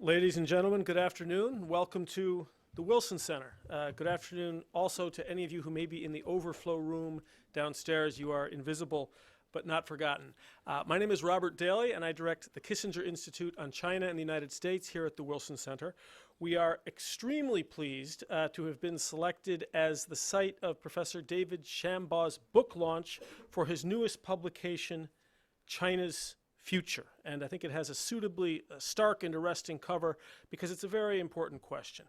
Ladies and gentlemen, good afternoon. Welcome to the Wilson Center. Good afternoon also to any of you who may be in the overflow room downstairs. You are invisible but not forgotten. My name is Robert Daly, and I direct the Kissinger Institute on China and the United States here at the Wilson Center. We are extremely pleased to have been selected as the site of Professor David Shambaugh's book launch for his newest publication, China's Future. And I think it has a suitably stark and arresting cover because it's a very important question.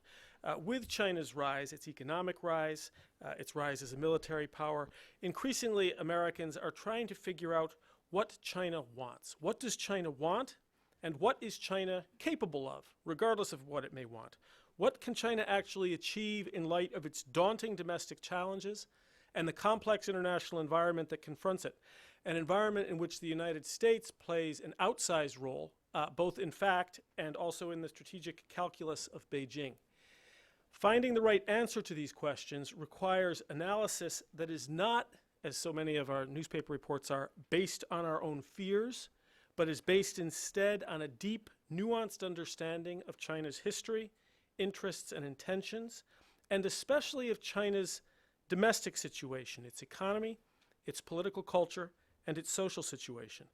With China's rise, its economic rise, its rise as a military power, increasingly Americans are trying to figure out what China wants. What does China want, and what is China capable of, regardless of what it may want? What can China actually achieve in light of its daunting domestic challenges and the complex international environment that confronts it? An environment in which the United States plays an outsized role, both in fact and also in the strategic calculus of Beijing. Finding the right answer to these questions requires analysis that is not, as so many of our newspaper reports are, based on our own fears, but is based instead on a deep, nuanced understanding of China's history, interests, and intentions, and especially of China's domestic situation, its economy, its political culture, and its social situation.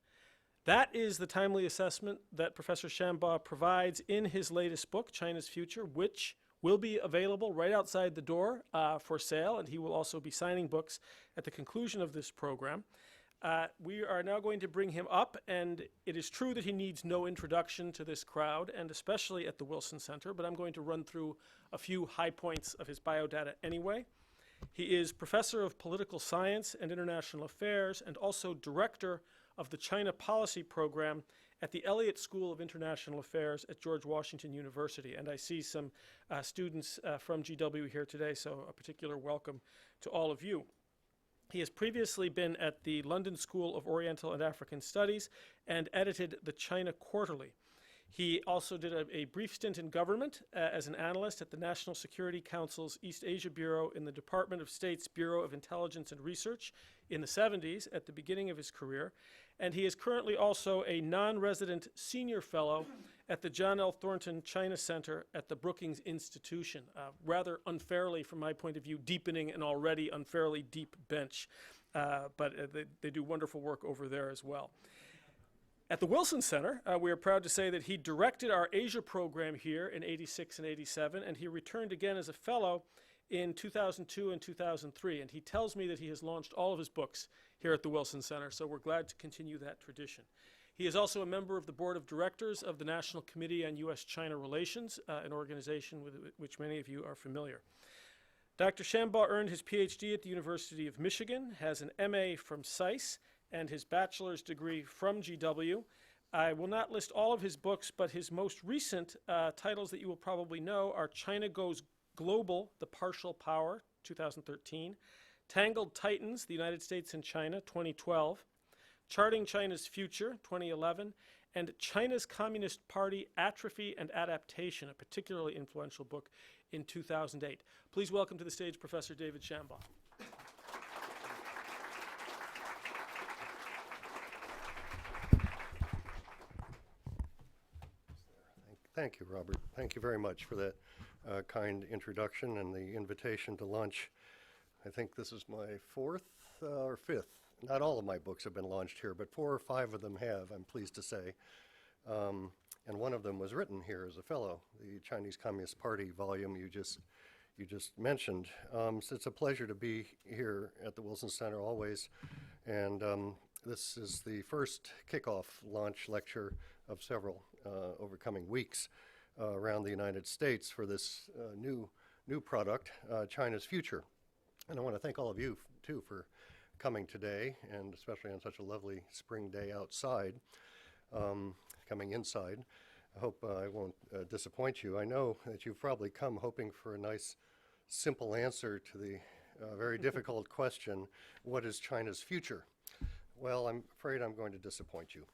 That is the timely assessment that Professor Shambaugh provides in his latest book, China's Future, which will be available right outside the door for sale, and he will also be signing books at the conclusion of this program. We are now going to bring him up, and it is true that he needs no introduction to this crowd, and especially at the Wilson Center, but I'm going to run through a few high points of his biodata anyway. He is Professor of Political Science and International Affairs and also Director of the China Policy Program at the Elliott School of International Affairs at George Washington University. And I see some students from GW here today, so a particular welcome to all of you. He has previously been at the London School of Oriental and African Studies and edited the China Quarterly. He also did a brief stint in government as an analyst at the National Security Council's East Asia Bureau in the Department of State's Bureau of Intelligence and Research in the 70s at the beginning of his career. And he is currently also a non-resident senior fellow at the John L. Thornton China Center at the Brookings Institution, rather unfairly, from my point of view, deepening an already unfairly deep bench. But they do wonderful work over there as well. At the Wilson Center, we are proud to say that he directed our Asia program here in '86 and '87, and he returned again as a fellow in 2002 and 2003. And he tells me that he has launched all of his books here at the Wilson Center, so we're glad to continue that tradition. He is also a member of the board of directors of the National Committee on U.S.-China Relations, an organization with which many of you are familiar. Dr. Shambaugh earned his PhD at the University of Michigan, has an MA from SAIS, and his bachelor's degree from GW. I will not list all of his books, but his most recent titles that you will probably know are China Goes Global, The Partial Power, 2013, Tangled Titans, The United States and China, 2012, Charting China's Future, 2011, and China's Communist Party, Atrophy and Adaptation, a particularly influential book in 2008. Please welcome to the stage Professor David Shambaugh. Thank you, Robert. Thank you very much for that kind introduction and the invitation to lunch. I think this is my fourth or fifth. Not all of my books have been launched here, but 4 or 5 of them have, I'm pleased to say. And one of them was written here as a fellow, the Chinese Communist Party volume you just mentioned. So it's a pleasure to be here at the Wilson Center always. And this is the first kickoff launch lecture of several over coming weeks around the United States for this new product, China's Future. And I want to thank all of you, too, for coming today, and especially on such a lovely spring day outside, coming inside. I hope I won't disappoint you. I know that you've probably come hoping for a nice, simple answer to the very difficult question, what is China's future? Well, I'm afraid I'm going to disappoint you.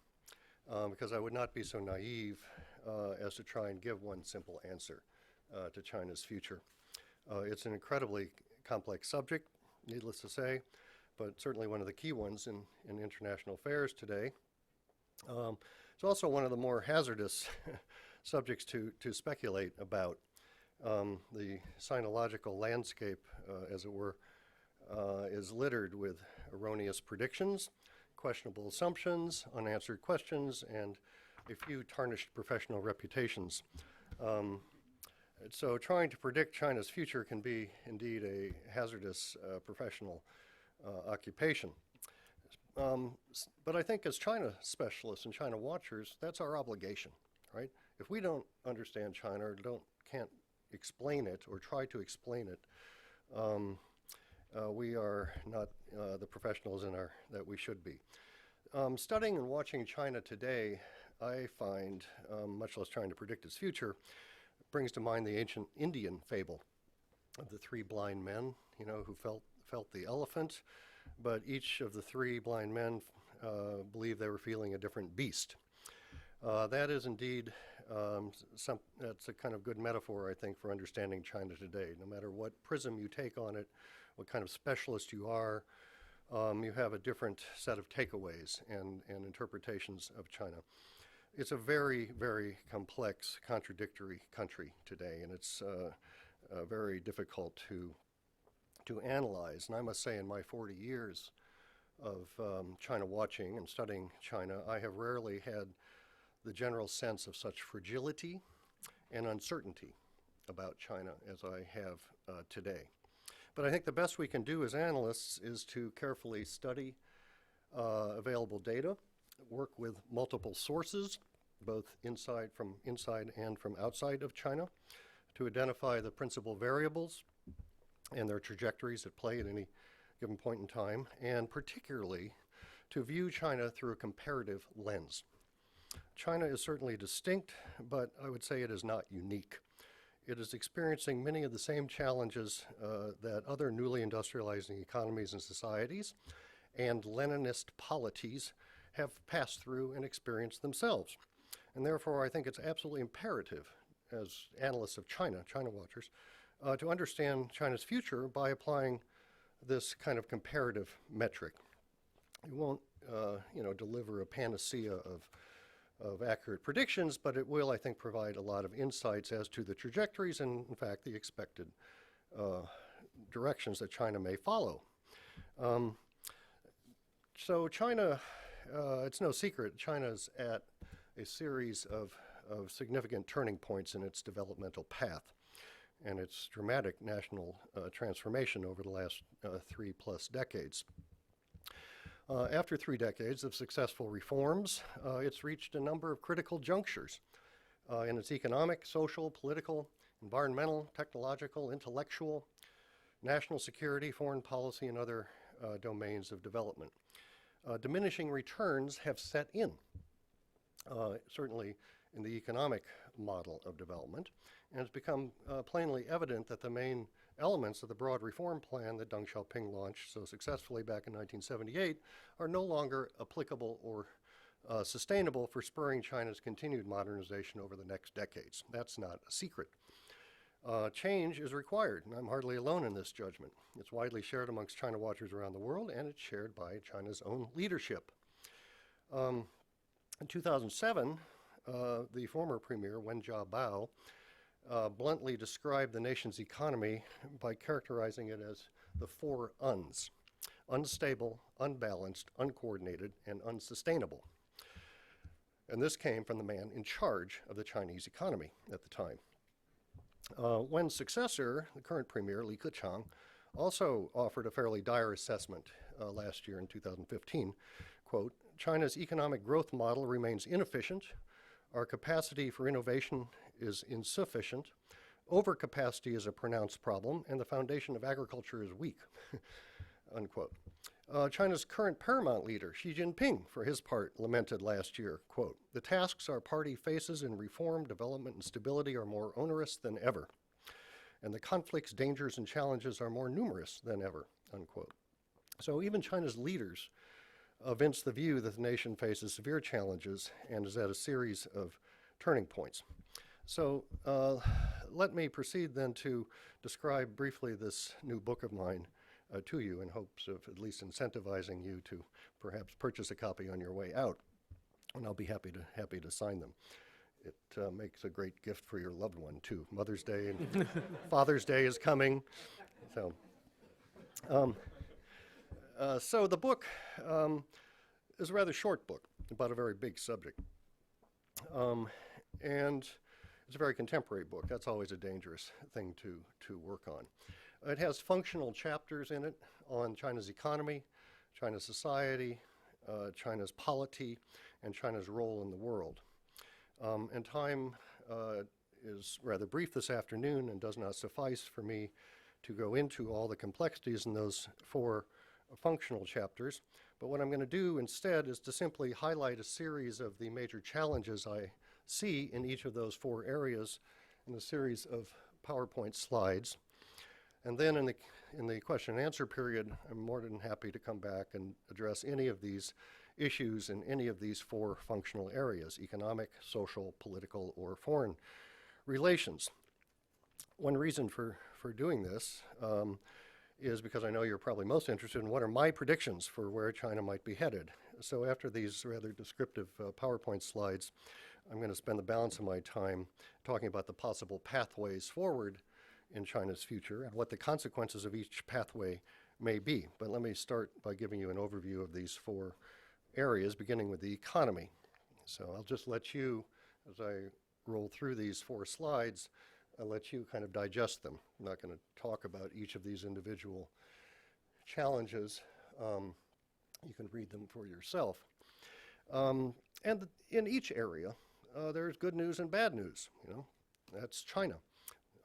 Because I would not be so naive as to try and give one simple answer to China's future. It's an incredibly complex subject, needless to say, but certainly one of the key ones in international affairs today. It's also one of the more hazardous subjects to speculate about. The sinological landscape, as it were, is littered with erroneous predictions, questionable assumptions, unanswered questions, and a few tarnished professional reputations. So trying to predict China's future can be indeed a hazardous professional occupation. But I think as China specialists and China watchers, that's our obligation, right? If we don't understand China or can't explain it or try to explain it, we are not the professionals that we should be. Studying and watching China today, I find, much less trying to predict its future, brings to mind the ancient Indian fable of the three blind men, who felt the elephant, but each of the three blind men believed they were feeling a different beast. That is indeed that's a kind of good metaphor, I think, for understanding China today. No matter what prism you take on it, what kind of specialist you are, you have a different set of takeaways and interpretations of China. It's a very, very complex, contradictory country today, and it's very difficult to analyze. And I must say, in my 40 years of China watching and studying China, I have rarely had the general sense of such fragility and uncertainty about China as I have today. But I think the best we can do as analysts is to carefully study available data, work with multiple sources, both from inside and from outside of China, to identify the principal variables and their trajectories at play at any given point in time, and particularly to view China through a comparative lens. China is certainly distinct, but I would say it is not unique. It is experiencing many of the same challenges that other newly industrializing economies and societies and Leninist polities have passed through and experienced themselves. And therefore, I think it's absolutely imperative, as analysts of China watchers, to understand China's future by applying this kind of comparative metric. It won't, deliver a panacea of accurate predictions, but it will, I think, provide a lot of insights as to the trajectories and, in fact, the expected directions that China may follow. So China, it's no secret, China's at a series of significant turning points in its developmental path and its dramatic national transformation over the last 3+ decades. After 3 decades of successful reforms, it's reached a number of critical junctures in its economic, social, political, environmental, technological, intellectual, national security, foreign policy, and other domains of development. Diminishing returns have set in, certainly in the economic model of development, and it's become plainly evident that the main elements of the broad reform plan that Deng Xiaoping launched so successfully back in 1978 are no longer applicable or sustainable for spurring China's continued modernization over the next decades. That's not a secret. Change is required, and I'm hardly alone in this judgment. It's widely shared amongst China watchers around the world, and it's shared by China's own leadership. In 2007, the former premier, Wen Jiabao, bluntly described the nation's economy by characterizing it as the 4 uns: unstable, unbalanced, uncoordinated, and unsustainable. And this came from the man in charge of the Chinese economy at the time. Wen's successor, the current premier, Li Keqiang, also offered a fairly dire assessment last year in 2015. Quote, "China's economic growth model remains inefficient. Our capacity for innovation is insufficient. Overcapacity is a pronounced problem, and the foundation of agriculture is weak." Unquote. China's current paramount leader, Xi Jinping, for his part, lamented last year, quote, "The tasks our party faces in reform, development, and stability are more onerous than ever, and the conflicts, dangers, and challenges are more numerous than ever," unquote. So even China's leaders evince the view that the nation faces severe challenges and is at a series of turning points. So let me proceed then to describe briefly this new book of mine to you in hopes of at least incentivizing you to perhaps purchase a copy on your way out, and I'll be happy to sign them. It makes a great gift for your loved one, too. Mother's Day and Father's Day is coming. So the book is a rather short book about a very big subject. And it's a very contemporary book. That's always a dangerous thing to work on. It has functional chapters in it on China's economy, China's society, China's polity, and China's role in the world. And time is rather brief this afternoon and does not suffice for me to go into all the complexities in those 4 functional chapters. But what I'm going to do instead is to simply highlight a series of the major challenges I see in each of those 4 areas in a series of PowerPoint slides. And then in the question and answer period, I'm more than happy to come back and address any of these issues in any of these 4 functional areas: economic, social, political, or foreign relations. One reason for doing this is because I know you're probably most interested in what are my predictions for where China might be headed. So after these rather descriptive PowerPoint slides, I'm going to spend the balance of my time talking about the possible pathways forward in China's future and what the consequences of each pathway may be. But let me start by giving you an overview of these 4 areas, beginning with the economy. So I'll just let you, as I roll through these 4 slides, I'll let you kind of digest them. I'm not going to talk about each of these individual challenges. You can read them for yourself. And in each area, there's good news and bad news. That's China.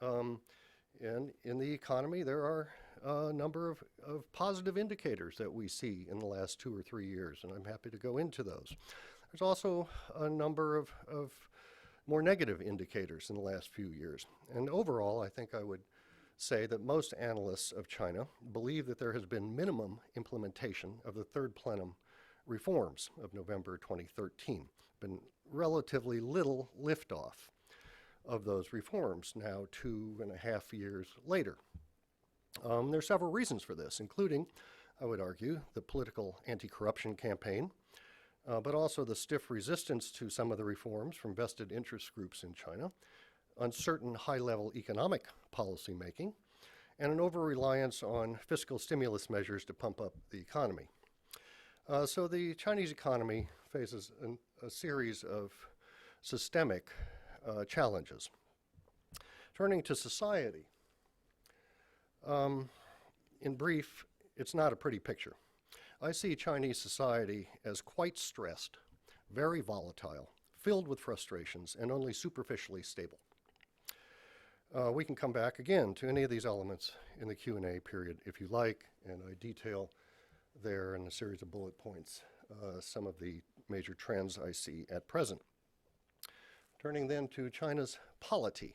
And in the economy, there are a number of positive indicators that we see in the last 2 or 3 years, and I'm happy to go into those. There's also a number of more negative indicators in the last few years. And overall, I think I would say that most analysts of China believe that there has been minimum implementation of the third plenum reforms of November 2013. Been relatively little liftoff of those reforms now 2.5 years later. There are several reasons for this, including, I would argue, the political anti-corruption campaign, but also the stiff resistance to some of the reforms from vested interest groups in China, uncertain high-level economic policy making, and an over-reliance on fiscal stimulus measures to pump up the economy. So the Chinese economy faces a series of systemic challenges. Turning to society, in brief, it's not a pretty picture. I see Chinese society as quite stressed, very volatile, filled with frustrations, and only superficially stable. We can come back again to any of these elements in the Q&A period if you like, and I detail there in a series of bullet points some of the major trends I see at present. Turning then to China's polity,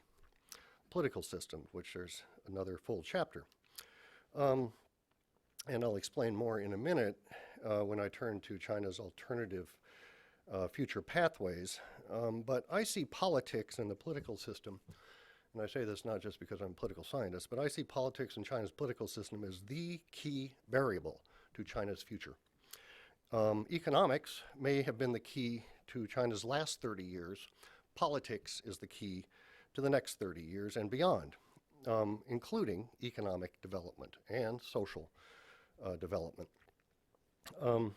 political system, which there's another full chapter. And I'll explain more in a minute when I turn to China's alternative future pathways. But I see politics and the political system, and I say this not just because I'm a political scientist, but I see politics and China's political system as the key variable to China's future. Economics may have been the key to China's last 30 years. Politics is the key to the next 30 years and beyond, including economic development and social development. I'll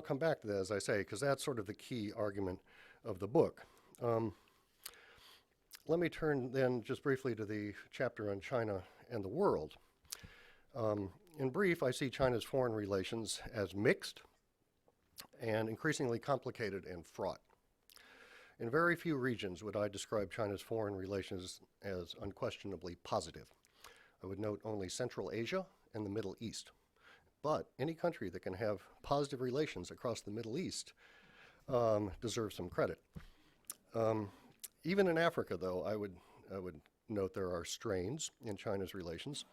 come back to that, as I say, because that's sort of the key argument of the book. Let me turn then just briefly to the chapter on China and the world. In brief, I see China's foreign relations as mixed and increasingly complicated and fraught. In very few regions would I describe China's foreign relations as unquestionably positive. I would note only Central Asia and the Middle East. But any country that can have positive relations across the Middle East deserves some credit. Even in Africa, though, I would note there are strains in China's relations.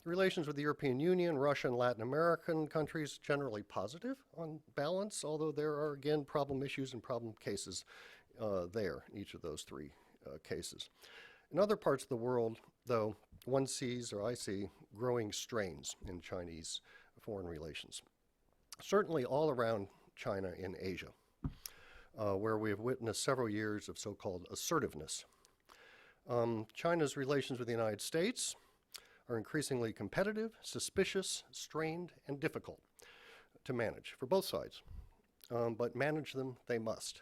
Relations with the European Union, Russia, and Latin American countries generally positive on balance, although there are, again, problem issues and problem cases there in each of those 3 cases. In other parts of the world, though, one sees, or I see, growing strains in Chinese foreign relations. certainly all around China in Asia, where we have witnessed several years of so-called assertiveness. China's relations with the United States are increasingly competitive, suspicious, strained, and difficult to manage for both sides. But manage them they must.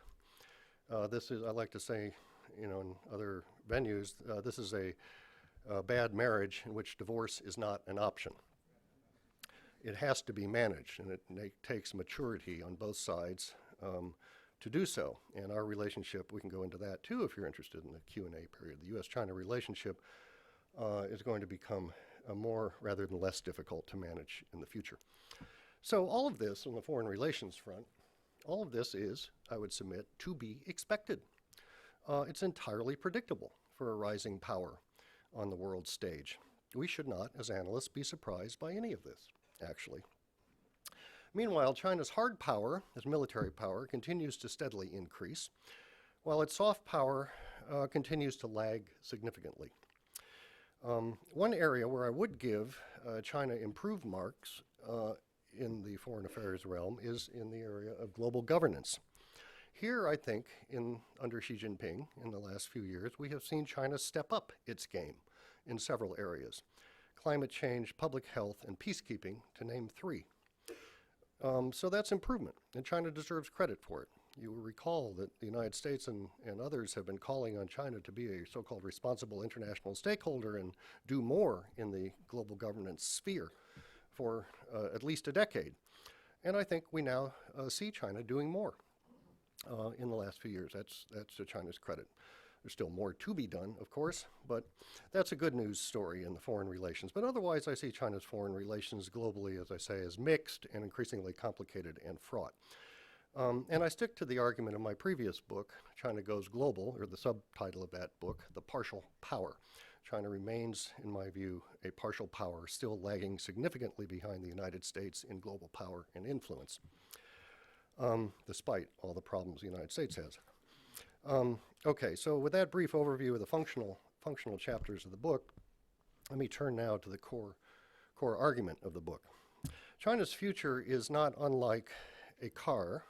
This is, I like to say, in other venues, this is a bad marriage in which divorce is not an option. It has to be managed, and it takes maturity on both sides to do so. And our relationship, we can go into that too if you're interested in the Q&A period. The U.S.-China relationship is going to become more rather than less difficult to manage in the future. So all of this on the foreign relations front, all of this is, I would submit, to be expected. It's entirely predictable for a rising power on the world stage. We should not, as analysts, be surprised by any of this, actually. Meanwhile, China's hard power, its military power, continues to steadily increase, while its soft power continues to lag significantly. One area where I would give China improved marks in the foreign affairs realm is in the area of global governance. Here, I think, under Xi Jinping in the last few years, we have seen China step up its game in several areas: climate change, public health, and peacekeeping, to name three. So that's improvement, and China deserves credit for it. You will recall that the United States and others have been calling on China to be a so-called responsible international stakeholder and do more in the global governance sphere for at least a decade. And I think we now see China doing more in the last few years. That's to China's credit. There's still more to be done, of course, but that's a good news story in the foreign relations. But otherwise, I see China's foreign relations globally, as I say, as mixed and increasingly complicated and fraught. And I stick to the argument of my previous book, China Goes Global, or the subtitle of that book, The Partial Power. China remains, in my view, a partial power, still lagging significantly behind the United States in global power and influence, despite all the problems the United States has. Okay, so with that brief overview of the functional chapters of the book, let me turn now to the core argument of the book. China's future is not unlike a car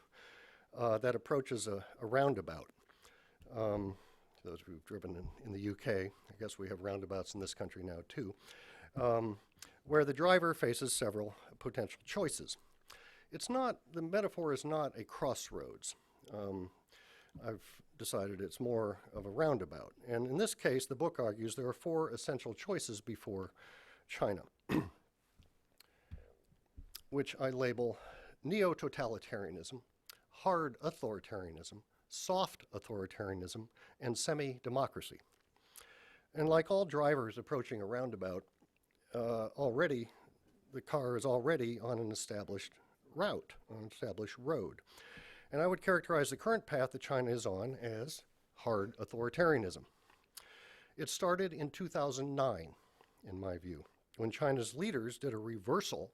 that approaches a roundabout. Those who've driven in the UK, I guess we have roundabouts in this country now too, where the driver faces several potential choices. The metaphor is not a crossroads. I've decided it's more of a roundabout. And in this case, the book argues there are four essential choices before China, which I label neo-totalitarianism, hard authoritarianism, soft authoritarianism, and semi-democracy. And like all drivers approaching a roundabout, the car is already on an established route, on an established road. And I would characterize the current path that China is on as hard authoritarianism. It started in 2009, in my view, when China's leaders did a reversal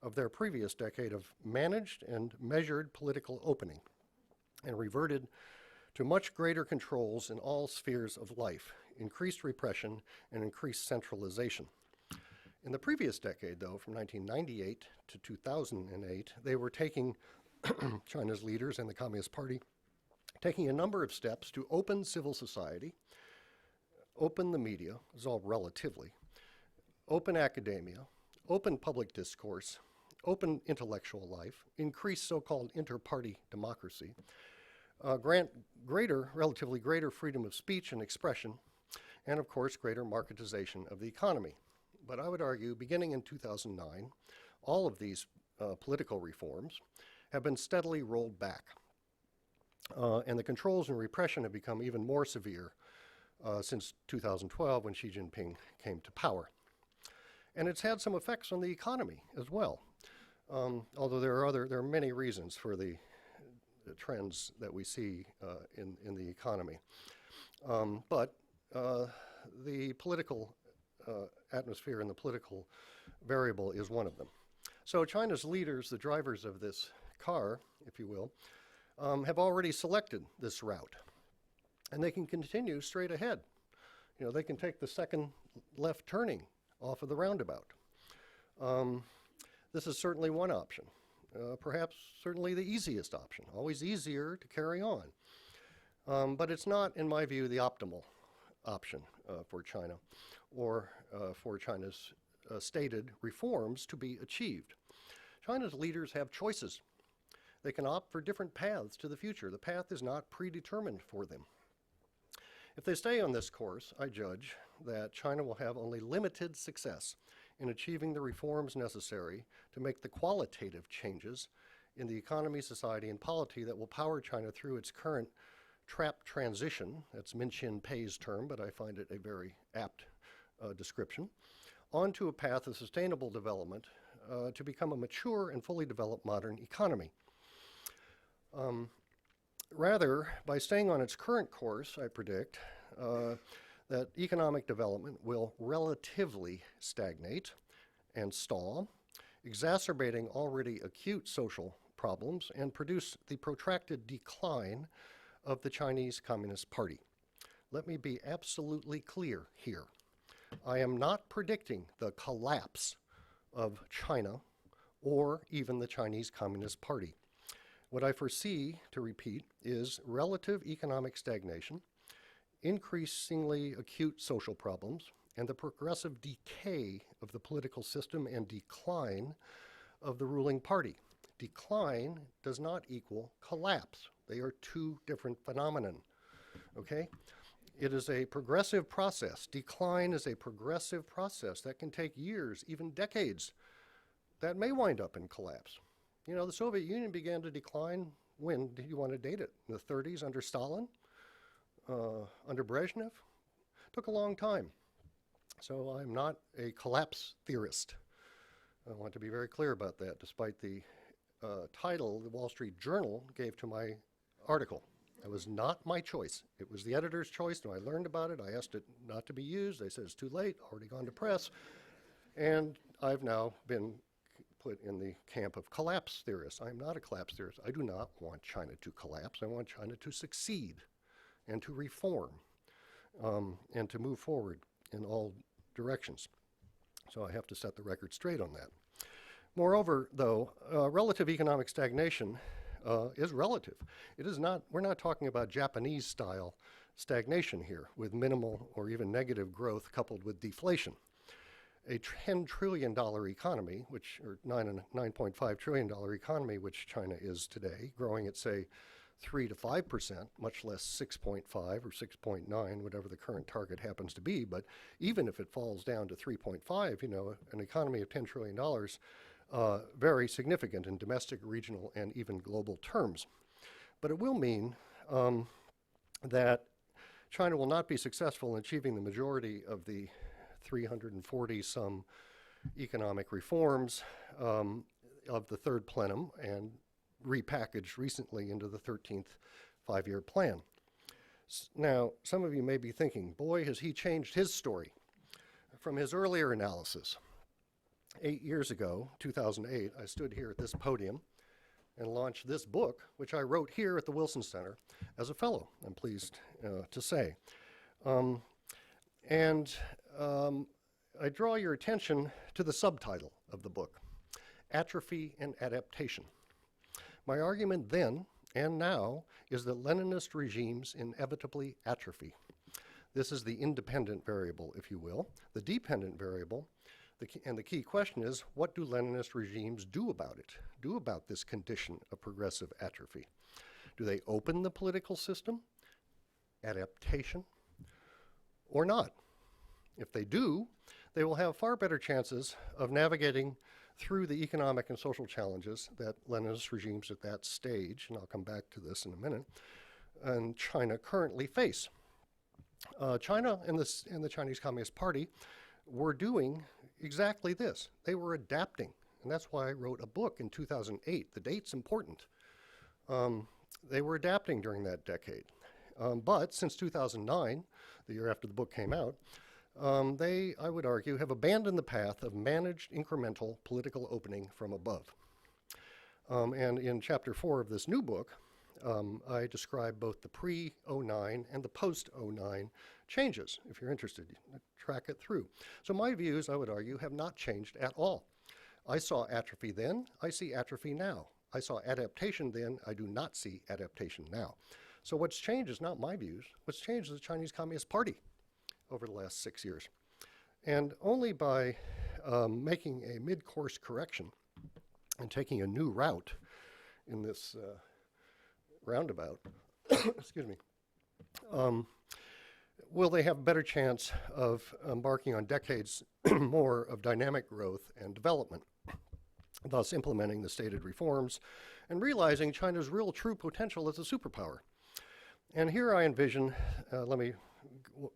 of their previous decade of managed and measured political opening and reverted to much greater controls in all spheres of life, increased repression, and increased centralization. In the previous decade, though, from 1998 to 2008, they were taking China's leaders and the Communist Party taking a number of steps to open civil society, open the media, this is all relatively, open academia, open public discourse, open intellectual life, increase so-called inter-party democracy, grant relatively greater freedom of speech and expression, and of course greater marketization of the economy. But I would argue, beginning in 2009, all of these political reforms have been steadily rolled back. And the controls and repression have become even more severe since 2012 when Xi Jinping came to power. And it's had some effects on the economy as well, although there are many reasons for the trends that we see in the economy. But the political atmosphere and the political variable is one of them. So China's leaders, the drivers of this car, if you will, have already selected this route. And they can continue straight ahead. You know, they can take the second left turning off of the roundabout. This is certainly one option. perhaps certainly the easiest option, always easier to carry on. But it's not, in my view, the optimal option for China or for China's stated reforms to be achieved. China's leaders have choices. They can opt for different paths to the future. The path is not predetermined for them. If they stay on this course, I judge that China will have only limited success in achieving the reforms necessary to make the qualitative changes in the economy, society, and polity that will power China through its current trap transition. That's Min Chin Pei's term, but I find it a very apt description, onto a path of sustainable development to become a mature and fully developed modern economy. Rather, by staying on its current course, I predict that economic development will relatively stagnate and stall, exacerbating already acute social problems and produce the protracted decline of the Chinese Communist Party. Let me be absolutely clear here. I am not predicting the collapse of China or even the Chinese Communist Party. What I foresee, to repeat, is relative economic stagnation, increasingly acute social problems, and the progressive decay of the political system and decline of the ruling party. Decline does not equal collapse. They are two different phenomena, okay? It is a progressive process. Decline is a progressive process that can take years, even decades, that may wind up in collapse. You know, the Soviet Union began to decline when? Do you want to date it? In the 30s under Stalin? Under Brezhnev? Took a long time. So I'm not a collapse theorist. I want to be very clear about that, despite the title the Wall Street Journal gave to my article. It was not my choice. It was the editor's choice. When I learned about it, I asked it not to be used. They said it's too late, already gone to press. And I've now been put in the camp of collapse theorists. I'm not a collapse theorist. I do not want China to collapse. I want China to succeed and to reform and to move forward in all directions. So I have to set the record straight on that. Moreover, though, relative economic stagnation is relative. It is not, we're not talking about Japanese-style stagnation here with minimal or even negative growth coupled with deflation. A $10 trillion economy, which, or $9.5 trillion economy, which China is today, growing at, say, 3 to 5%, much less 6.5 or 6.9, whatever the current target happens to be. But even if it falls down to 3.5, you know, an economy of $10 trillion, very significant in domestic, regional, and even global terms. But it will mean that China will not be successful in achieving the majority of the 340-some economic reforms of the third plenum and repackaged recently into the 13th five-year plan. Now, some of you may be thinking, boy, has he changed his story from his earlier analysis. 8 years ago, 2008, I stood here at this podium and launched this book, which I wrote here at the Wilson Center as a fellow, I'm pleased to say. I draw your attention to the subtitle of the book, Atrophy and Adaptation. My argument then and now is that Leninist regimes inevitably atrophy. This is the independent variable, if you will. The dependent variable, and the key question is, what do Leninist regimes do about it, do about this condition of progressive atrophy? Do they open the political system, adaptation, or not? If they do, they will have far better chances of navigating through the economic and social challenges that Leninist regimes at that stage, and I'll come back to this in a minute, and China currently face. China and the Chinese Communist Party were doing exactly this. They were adapting, and that's why I wrote a book in 2008. The date's important. They were adapting during that decade. But since 2009, the year after the book came out, they, I would argue, have abandoned the path of managed incremental political opening from above. And in chapter 4 of this new book, I describe both the pre-09 and the post-09 changes. If you're interested, track it through. So my views, I would argue, have not changed at all. I saw atrophy then, I see atrophy now. I saw adaptation then, I do not see adaptation now. So what's changed is not my views. What's changed is the Chinese Communist Party over the last 6 years. And only by making a mid-course correction and taking a new route in this roundabout, excuse me, will they have a better chance of embarking on decades more of dynamic growth and development, thus implementing the stated reforms and realizing China's real true potential as a superpower. And here I envision, let me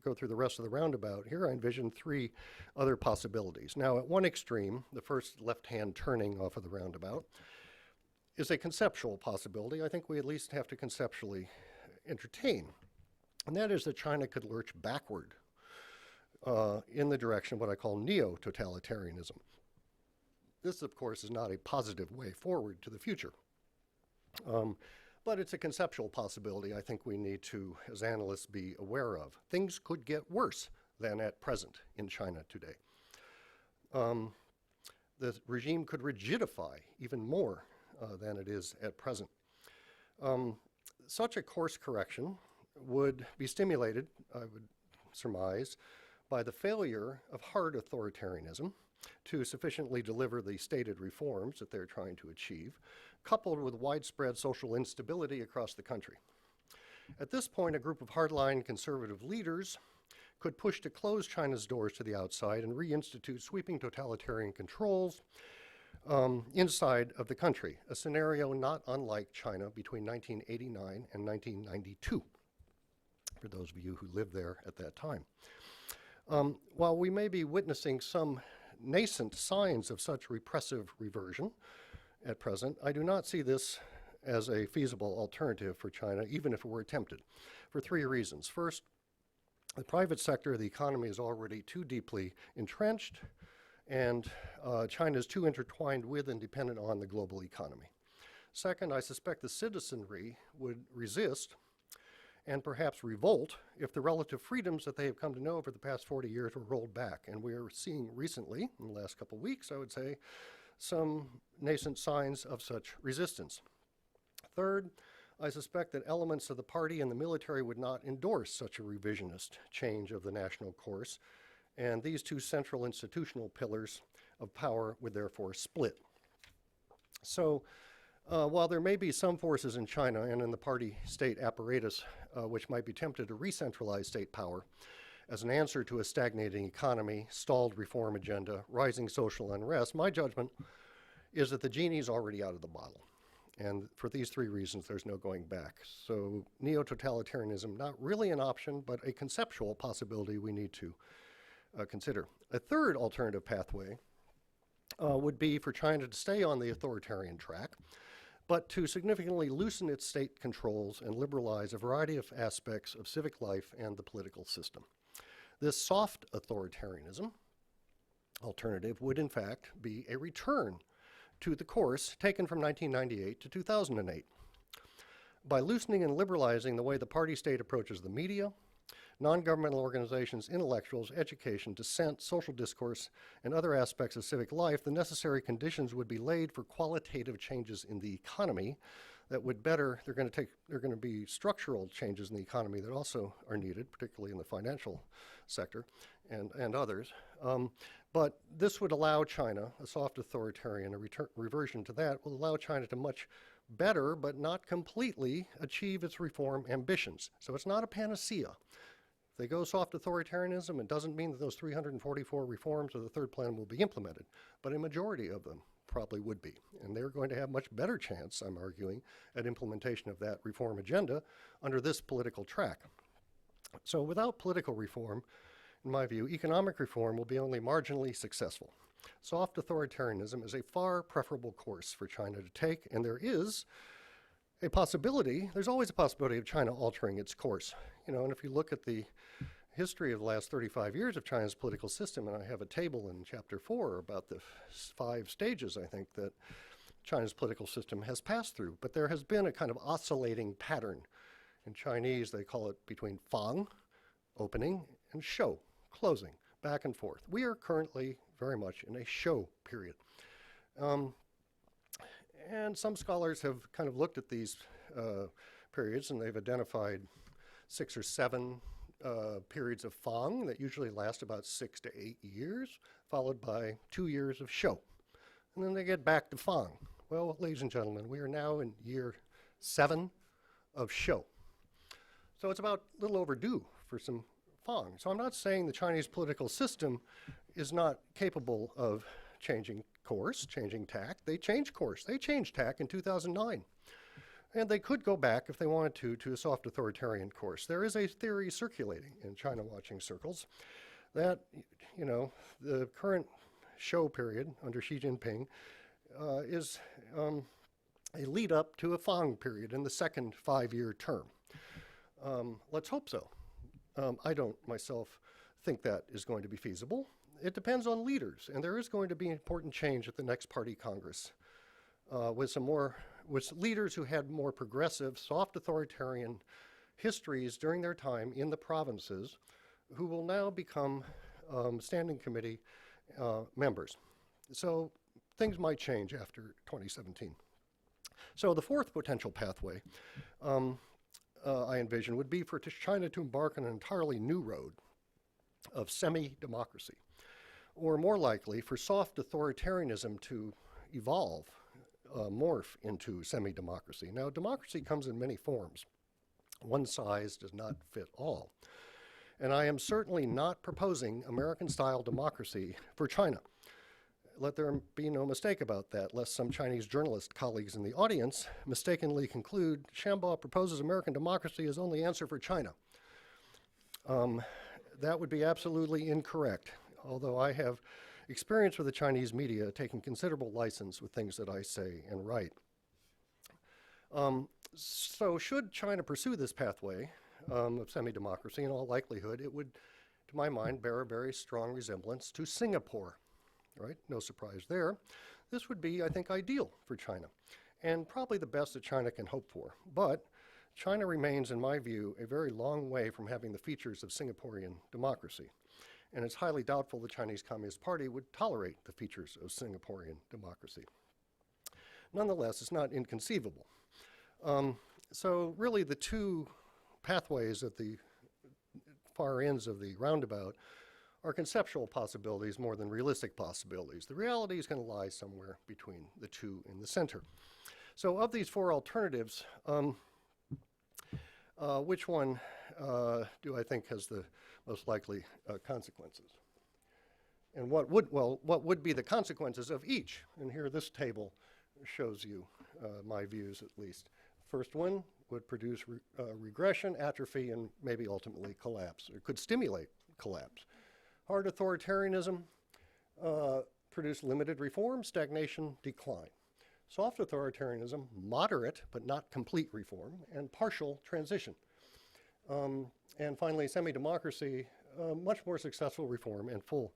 go through the rest of the roundabout. Here I envision three other possibilities. Now, at one extreme, the first left-hand turning off of the roundabout, is a conceptual possibility. I think we at least have to conceptually entertain. And that is that China could lurch backward in the direction of what I call neo-totalitarianism. This, of course, is not a positive way forward to the future. But it's a conceptual possibility I think we need to, as analysts, be aware of. Things could get worse than at present in China today. The regime could rigidify even more than it is at present. Such a course correction would be stimulated, I would surmise, by the failure of hard authoritarianism to sufficiently deliver the stated reforms that they're trying to achieve, coupled with widespread social instability across the country. At this point, a group of hardline conservative leaders could push to close China's doors to the outside and reinstitute sweeping totalitarian controls inside of the country, a scenario not unlike China between 1989 and 1992, for those of you who lived there at that time. While we may be witnessing some nascent signs of such repressive reversion at present, I do not see this as a feasible alternative for China, even if it were attempted, for three reasons. First, the private sector of the economy is already too deeply entrenched, and China is too intertwined with and dependent on the global economy. Second, I suspect the citizenry would resist and perhaps revolt if the relative freedoms that they have come to know over the past 40 years were rolled back. And we are seeing recently, in the last couple of weeks, I would say, some nascent signs of such resistance. Third, I suspect that elements of the party and the military would not endorse such a revisionist change of the national course, and these two central institutional pillars of power would therefore split. So, while there may be some forces in China and in the party-state apparatus which might be tempted to re-centralize state power as an answer to a stagnating economy, stalled reform agenda, rising social unrest, my judgment is that the genie's already out of the bottle. And for these three reasons, there's no going back. So neo-totalitarianism, not really an option, but a conceptual possibility we need to consider. A third alternative pathway would be for China to stay on the authoritarian track, but to significantly loosen its state controls and liberalize a variety of aspects of civic life and the political system. This soft authoritarianism alternative would in fact be a return to the course taken from 1998 to 2008. By loosening and liberalizing the way the party state approaches the media, non-governmental organizations, intellectuals, education, dissent, social discourse, and other aspects of civic life, the necessary conditions would be laid for qualitative changes in the economy that would better, they're going to be structural changes in the economy that also are needed, particularly in the financial sector and others. But this would allow China, a soft authoritarian, a reversion to that, will allow China to much better, but not completely, achieve its reform ambitions. So it's not a panacea. If they go soft authoritarianism, it doesn't mean that those 344 reforms of the third plan will be implemented, but a majority of them probably would be. And they're going to have much better chance, I'm arguing, at implementation of that reform agenda under this political track. So without political reform, in my view, economic reform will be only marginally successful. Soft authoritarianism is a far preferable course for China to take, and there is a possibility, there's always a possibility of China altering its course. You know, and if you look at the history of the last 35 years of China's political system, and I have a table in chapter 4 about the 5 stages, I think, that China's political system has passed through. But there has been a kind of oscillating pattern. In Chinese, they call it between fang, opening, and shou, closing, back and forth. We are currently very much in a shou period. And some scholars have kind of looked at these periods, and they've identified 6 or 7 periods of Fang that usually last about 6 to 8 years, followed by 2 years of Shou. And then they get back to Fang. Well, ladies and gentlemen, we are now in year 7 of Shou. So it's about a little overdue for some Fang. So I'm not saying the Chinese political system is not capable of changing course, changing tack. They changed course. They changed tack in 2009. And they could go back, if they wanted to a soft authoritarian course. There is a theory circulating in China-watching circles that, you know, the current Shou period under Xi Jinping is a lead up to a Fang period in the second 5-year term. Let's hope so. I don't myself think that is going to be feasible. It depends on leaders, and there is going to be important change at the next party Congress with leaders who had more progressive, soft authoritarian histories during their time in the provinces, who will now become standing committee members. So things might change after 2017. So the fourth potential pathway I envision would be for China to embark on an entirely new road of semi-democracy, or more likely for soft authoritarianism to evolve, morph into semi-democracy. Now, democracy comes in many forms. One size does not fit all. And I am certainly not proposing American-style democracy for China. Let there be no mistake about that, lest some Chinese journalist colleagues in the audience mistakenly conclude Shambaugh proposes American democracy as only answer for China. That would be absolutely incorrect, although I have experience with the Chinese media taking considerable license with things that I say and write. So should China pursue this pathway of semi-democracy, in all likelihood, it would, to my mind, bear a very strong resemblance to Singapore, right? No surprise there. This would be, I think, ideal for China, and probably the best that China can hope for. But China remains, in my view, a very long way from having the features of Singaporean democracy. And it's highly doubtful the Chinese Communist Party would tolerate the features of Singaporean democracy. Nonetheless, it's not inconceivable. So really the two pathways at the far ends of the roundabout are conceptual possibilities more than realistic possibilities. The reality is going to lie somewhere between the two in the center. So of these 4 alternatives, which one do I think has the most likely consequences? And what would be the consequences of each? And here this table shows you my views, at least. First one would produce regression, atrophy, and maybe ultimately collapse. It could stimulate collapse. Hard authoritarianism produce limited reform, stagnation, decline. Soft authoritarianism, moderate but not complete reform, and partial transition. And finally, semi-democracy, much more successful reform and full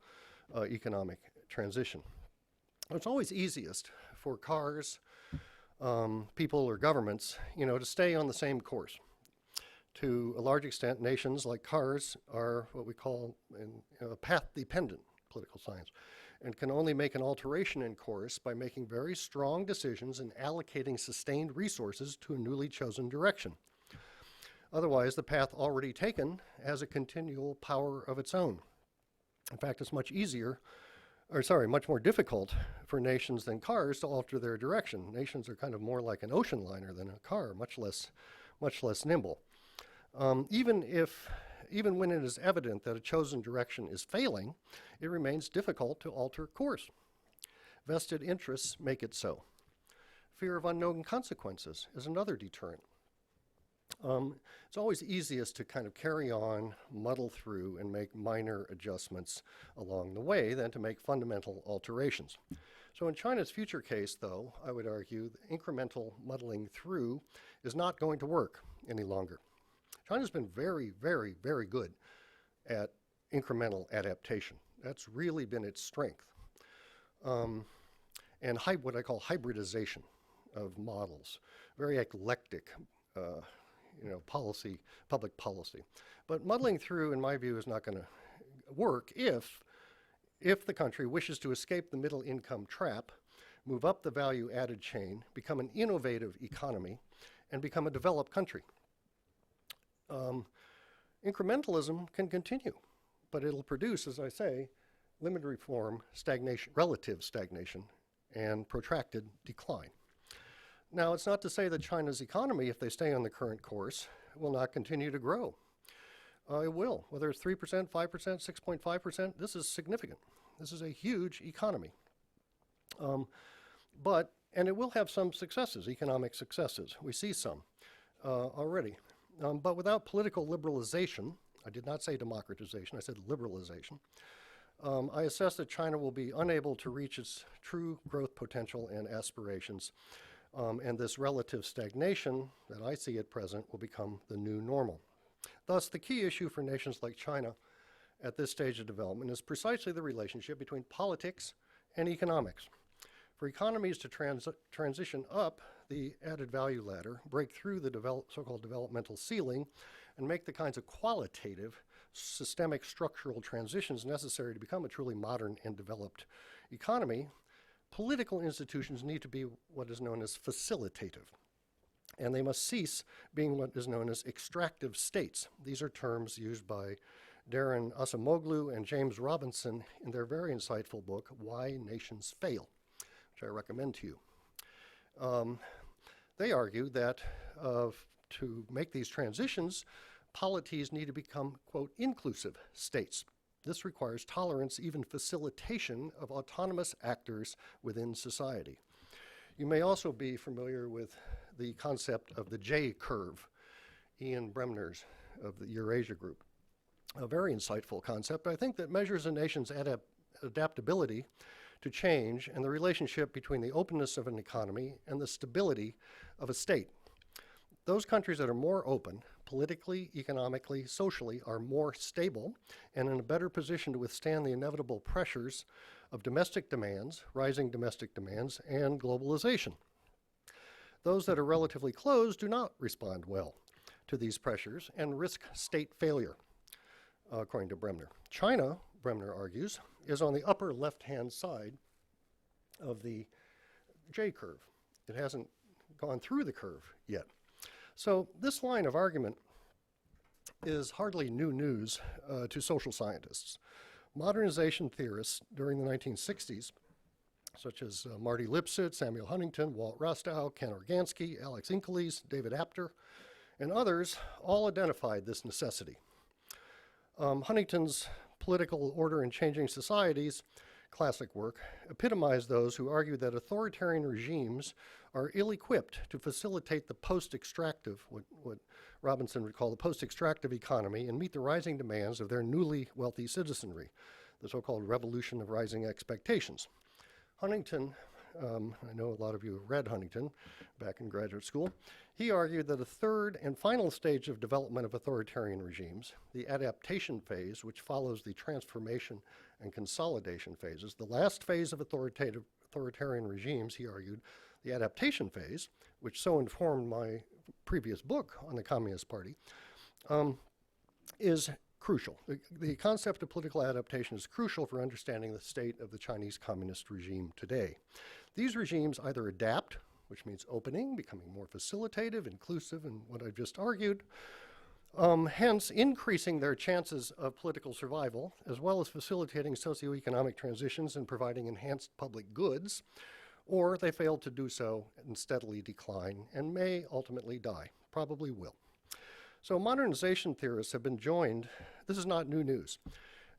economic transition. It's always easiest for cars, people or governments, to stay on the same course. To a large extent, nations like cars are what we call path-dependent political science, and can only make an alteration in course by making very strong decisions and allocating sustained resources to a newly chosen direction. Otherwise, the path already taken has a continual power of its own. In fact, it's much more difficult for nations than cars to alter their direction. Nations are kind of more like an ocean liner than a car, much less nimble. Even when it is evident that a chosen direction is failing, it remains difficult to alter course. Vested interests make it so. Fear of unknown consequences is another deterrent. It's always easiest to kind of carry on, muddle through, and make minor adjustments along the way than to make fundamental alterations. So in China's future case, though, I would argue the incremental muddling through is not going to work any longer. China's been very, very, very good at incremental adaptation. That's really been its strength. And what I call hybridization of models, very eclectic public policy. But muddling through, in my view, is not going to work if the country wishes to escape the middle income trap, move up the value added chain, become an innovative economy, and become a developed country. Incrementalism can continue, but it'll produce, as I say, limited reform, stagnation, relative stagnation, and protracted decline. Now, it's not to say that China's economy, if they stay on the current course, will not continue to grow. It will, whether it's 3%, 5%, 6.5%, this is significant. This is a huge economy. And it will have some successes, economic successes. We see some already. But without political liberalization, I did not say democratization, I said liberalization, I assess that China will be unable to reach its true growth potential and aspirations. And this relative stagnation that I see at present will become the new normal. Thus, the key issue for nations like China at this stage of development is precisely the relationship between politics and economics. For economies to transition up the added value ladder, break through the so-called developmental ceiling, and make the kinds of qualitative, systemic structural transitions necessary to become a truly modern and developed economy, political institutions need to be what is known as facilitative. And they must cease being what is known as extractive states. These are terms used by Darren Acemoglu and James Robinson in their very insightful book, Why Nations Fail, which I recommend to you. They argue that to make these transitions, polities need to become, quote, inclusive states. This requires tolerance, even facilitation of autonomous actors within society. You may also be familiar with the concept of the J-curve, Ian Bremner's of the Eurasia Group. A very insightful concept, I think, that measures a nation's adaptability to change and the relationship between the openness of an economy and the stability of a state. Those countries that are more open, politically, economically, socially, are more stable and in a better position to withstand the inevitable pressures of domestic demands, rising domestic demands, and globalization. Those that are relatively closed do not respond well to these pressures and risk state failure, according to Bremner. China, Bremner argues, is on the upper left-hand side of the J-curve. It hasn't gone through the curve yet. So this line of argument is hardly new news to social scientists. Modernization theorists during the 1960s, such as Marty Lipset, Samuel Huntington, Walt Rostow, Ken Organsky, Alex Inkeles, David Apter, and others all identified this necessity. Huntington's Political Order in Changing Societies, classic work, epitomized those who argued that authoritarian regimes are ill-equipped to facilitate the post-extractive, what Robinson would call the post-extractive economy, and meet the rising demands of their newly wealthy citizenry, the so-called revolution of rising expectations. Huntington, I know a lot of you have read Huntington back in graduate school, he argued that a third and final stage of development of authoritarian regimes, the adaptation phase, which follows the transformation and consolidation phases, the last phase of authoritarian regimes, he argued, the adaptation phase, which so informed my previous book on the Communist Party, is crucial. The concept of political adaptation is crucial for understanding the state of the Chinese communist regime today. These regimes either adapt, which means opening, becoming more facilitative, inclusive, and what I've just argued, hence increasing their chances of political survival, as well as facilitating socioeconomic transitions and providing enhanced public goods, or they fail to do so and steadily decline and may ultimately die, probably will. So modernization theorists have been joined, this is not new news,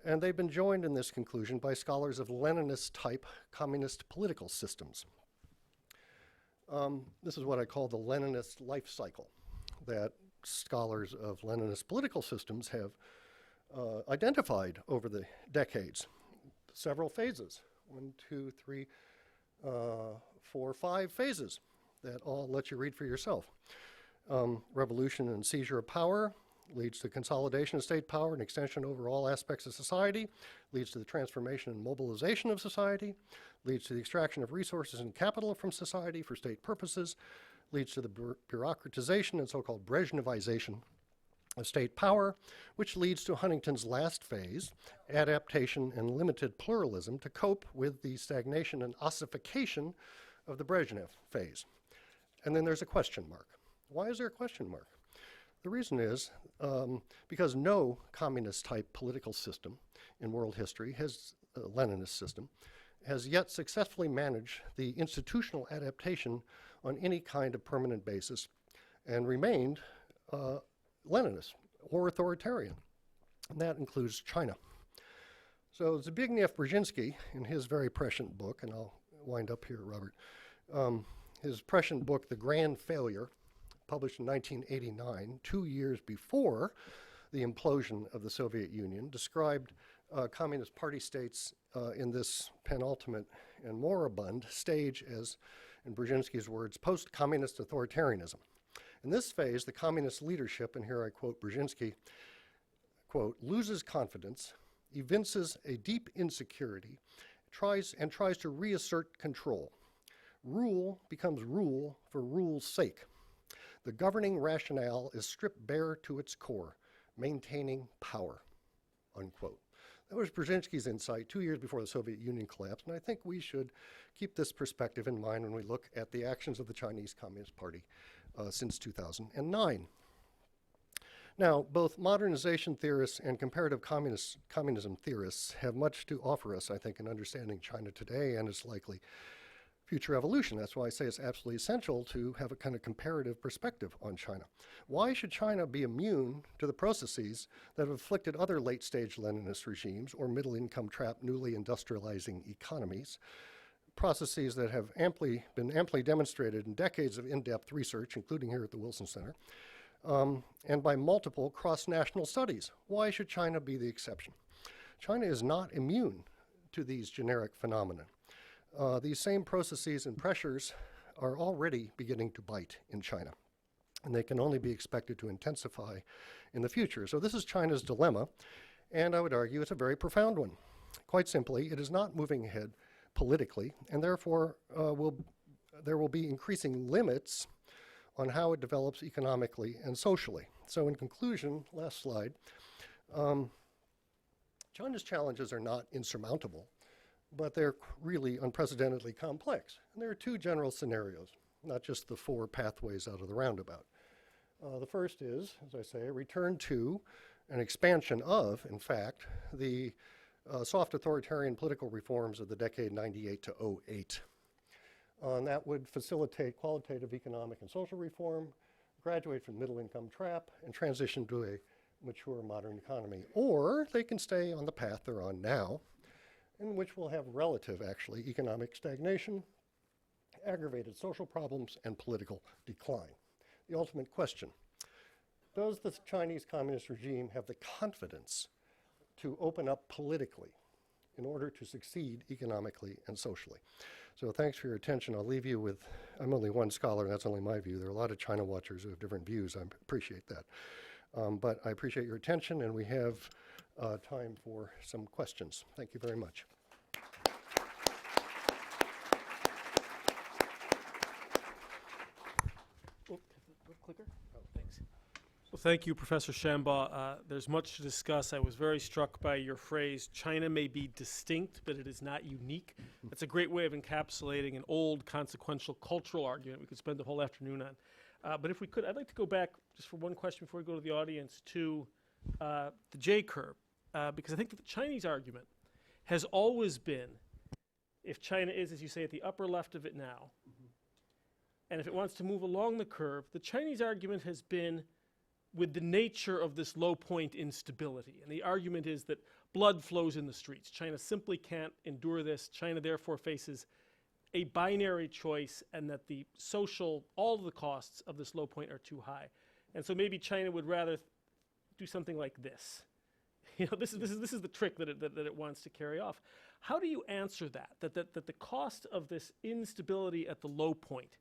and they've been joined in this conclusion by scholars of Leninist-type communist political systems. This is what I call the Leninist Lifecycle, that scholars of Leninist political systems have identified over the decades. Several phases, 1, 2, 3, 4, 5 phases that I'll let you read for yourself. Revolution and seizure of power leads to consolidation of state power and extension over all aspects of society, leads to the transformation and mobilization of society, leads to the extraction of resources and capital from society for state purposes, leads to the bureaucratization and so-called Brezhnevization of state power, which leads to Huntington's last phase, adaptation and limited pluralism, to cope with the stagnation and ossification of the Brezhnev phase. And then there's a question mark. Why is there a question mark? The reason is because no communist-type political system in world history has, Leninist system, has yet successfully managed the institutional adaptation on any kind of permanent basis and remained Leninist or authoritarian. And that includes China. So Zbigniew Brzezinski, in his very prescient book, and I'll wind up here, Robert, his prescient book, The Grand Failure, published in 1989, 2 years before the implosion of the Soviet Union, described communist party states in this penultimate and moribund stage as, in Brzezinski's words, post-communist authoritarianism. In this phase, the communist leadership, and here I quote Brzezinski, quote, loses confidence, evinces a deep insecurity, tries to reassert control. Rule becomes rule for rule's sake. The governing rationale is stripped bare to its core, maintaining power, unquote. That was Brzezinski's insight 2 years before the Soviet Union collapsed, and I think we should keep this perspective in mind when we look at the actions of the Chinese Communist Party since 2009. Now, both modernization theorists and comparative communism theorists have much to offer us, I think, in understanding China today and its likely future evolution. That's why I say it's absolutely essential to have a kind of comparative perspective on China. Why should China be immune to the processes that have afflicted other late-stage Leninist regimes or middle-income trapped, newly industrializing economies? Processes that have been amply demonstrated in decades of in-depth research, including here at the Wilson Center, and by multiple cross-national studies. Why should China be the exception? China is not immune to these generic phenomena. These same processes and pressures are already beginning to bite in China, and they can only be expected to intensify in the future. So this is China's dilemma, and I would argue it's a very profound one. Quite simply, it is not moving ahead politically, and therefore there will be increasing limits on how it develops economically and socially. So in conclusion, last slide, China's challenges are not insurmountable, but they're really unprecedentedly complex. And there are two general scenarios, not just the four pathways out of the roundabout. The first is, as I say, a return to an expansion of, in fact, the soft authoritarian political reforms of the decade 98 to 08. And that would facilitate qualitative economic and social reform, graduate from middle-income trap, and transition to a mature modern economy. Or they can stay on the path they're on now, in which we'll have relative, actually, economic stagnation, aggravated social problems, and political decline. The ultimate question, does the Chinese Communist regime have the confidence to open up politically in order to succeed economically and socially? So thanks for your attention. I'll leave you with, I'm only one scholar, and that's only my view. There are a lot of China watchers who have different views. I appreciate that. But I appreciate your attention, and we have time for some questions. Thank you very much. Oh, clicker? Oh, thanks. Well, thank you, Professor Shambaugh. There's much to discuss. I was very struck by your phrase, China may be distinct, but it is not unique. That's a great way of encapsulating an old, consequential cultural argument we could spend the whole afternoon on. But if we could, I'd like to go back just for one question before we go to the audience to the J-curve, because I think that the Chinese argument has always been, if China is, as you say, at the upper left of it now, and if it wants to move along the curve, the Chinese argument has been with the nature of this low point instability. And the argument is that blood flows in the streets. China simply can't endure this. China therefore faces a binary choice, and that the social, all of the costs of this low point are too high. And so maybe China would rather do something like this. You know, this is the trick that it wants to carry off. How do you answer that the cost of this instability at the low point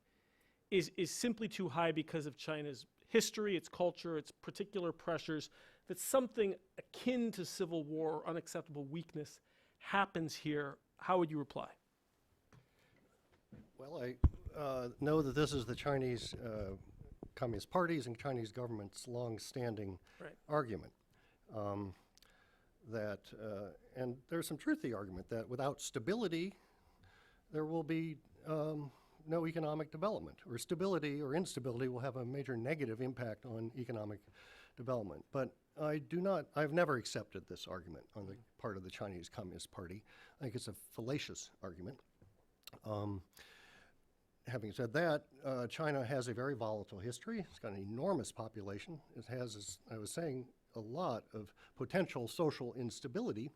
is simply too high because of China's history, its culture, its particular pressures, that something akin to civil war or unacceptable weakness happens here? How would you reply? Well, I know that this is the Chinese Communist parties and Chinese government's long-standing Right. argument. And there's some truth to the argument that without stability, there will be no economic development, or stability or instability will have a major negative impact on economic development. But I've never accepted this argument on the part of the Chinese Communist Party. I think it's a fallacious argument. Having said that, China has a very volatile history. It's got an enormous population. It has, as I was saying, a lot of potential social instability.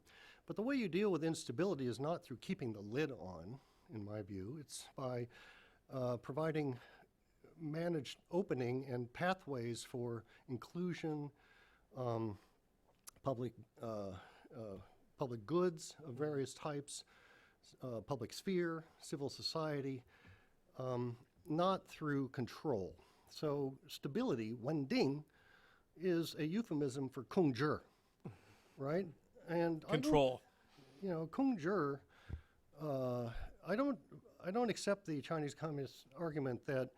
But the way you deal with instability is not through keeping the lid on, in my view. It's by providing managed opening and pathways for inclusion, public goods of various types, public sphere, civil society, not through control. So stability, wending, is a euphemism for 控制, right? And Control. Kung Zhi, I don't accept the Chinese Communist argument that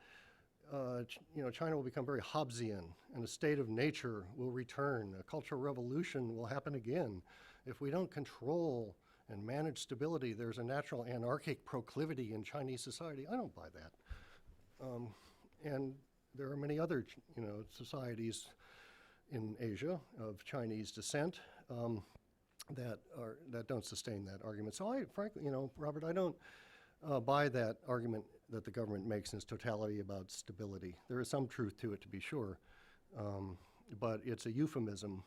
China will become very Hobbesian and a state of nature will return. A cultural revolution will happen again. If we don't control and manage stability, there's a natural anarchic proclivity in Chinese society. I don't buy that. And there are many other societies in Asia of Chinese descent that don't sustain that argument. So I, frankly, Robert, I don't buy that argument that the government makes in its totality about stability. There is some truth to it, to be sure, but it's a euphemism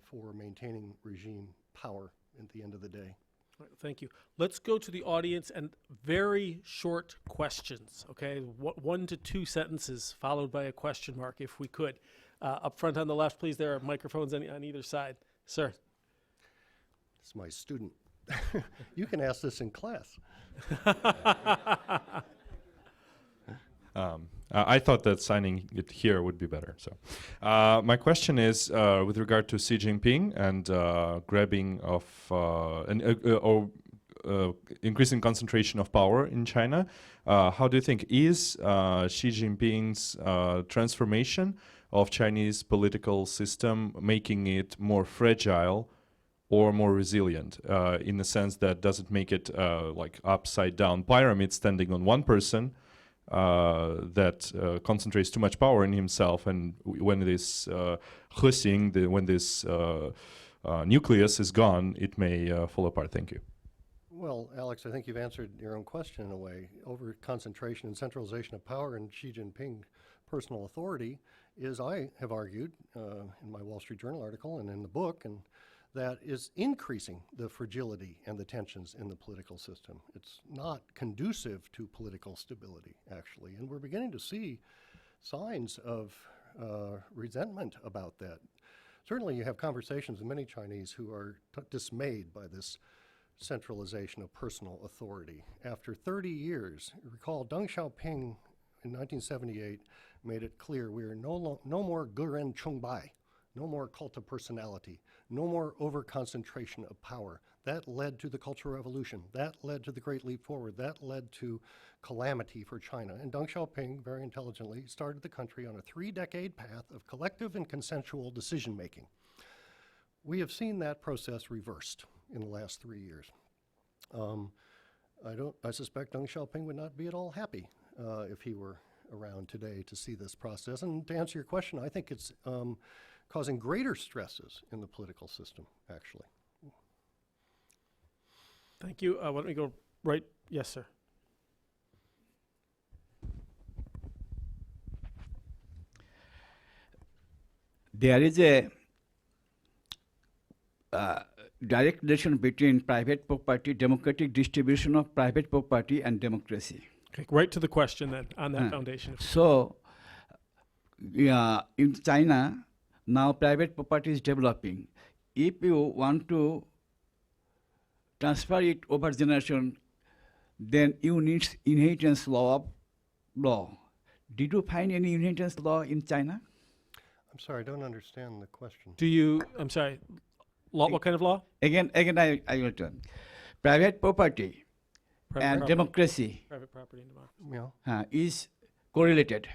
for maintaining regime power at the end of the day. All right, thank you. Let's go to the audience and very short questions, okay? 1 to 2 sentences followed by a question mark, if we could. Up front on the left, please. There are microphones on either side. Sir. This is my student. You can ask this in class. I thought that signing it here would be better. So, my question is with regard to Xi Jinping and grabbing of increasing concentration of power in China. How do you think is Xi Jinping's transformation of Chinese political system making it more fragile or more resilient, in the sense that does it make it like upside down pyramid standing on one person that concentrates too much power in himself, and when this when this nucleus is gone, it may fall apart? Thank you. Well, Alex, I think you've answered your own question in a way. Over concentration and centralization of power in Xi Jinping personal authority is, I have argued in my Wall Street Journal article and in the book, and that is increasing the fragility and the tensions in the political system. It's not conducive to political stability, actually, and we're beginning to see signs of resentment about that. Certainly you have conversations with many Chinese who are dismayed by this centralization of personal authority. After 30 years, recall Deng Xiaoping in 1978 made it clear we are no more Guren Chungbai, no more cult of personality, no more over-concentration of power. That led to the Cultural Revolution. That led to the Great Leap Forward. That led to calamity for China. And Deng Xiaoping, very intelligently, started the country on a 3-decade path of collective and consensual decision-making. We have seen that process reversed in the last 3 years. I suspect Deng Xiaoping would not be at all happy if he were around today to see this process. And to answer your question, I think it's causing greater stresses in the political system, actually. Thank you. Why don't we go right? Yes, sir. There is a direct relation between private property, democratic distribution of private property, and democracy. Okay, right to the question then, on that foundation. So, in China, now private property is developing. If you want to transfer it over generation, then you need inheritance law. Did you find any inheritance law in China? I'm sorry, I don't understand the question. Do you, I'm sorry, law, what kind of law? Again, I will turn. Private property and democracy Private property and democracy. Yeah. is correlated.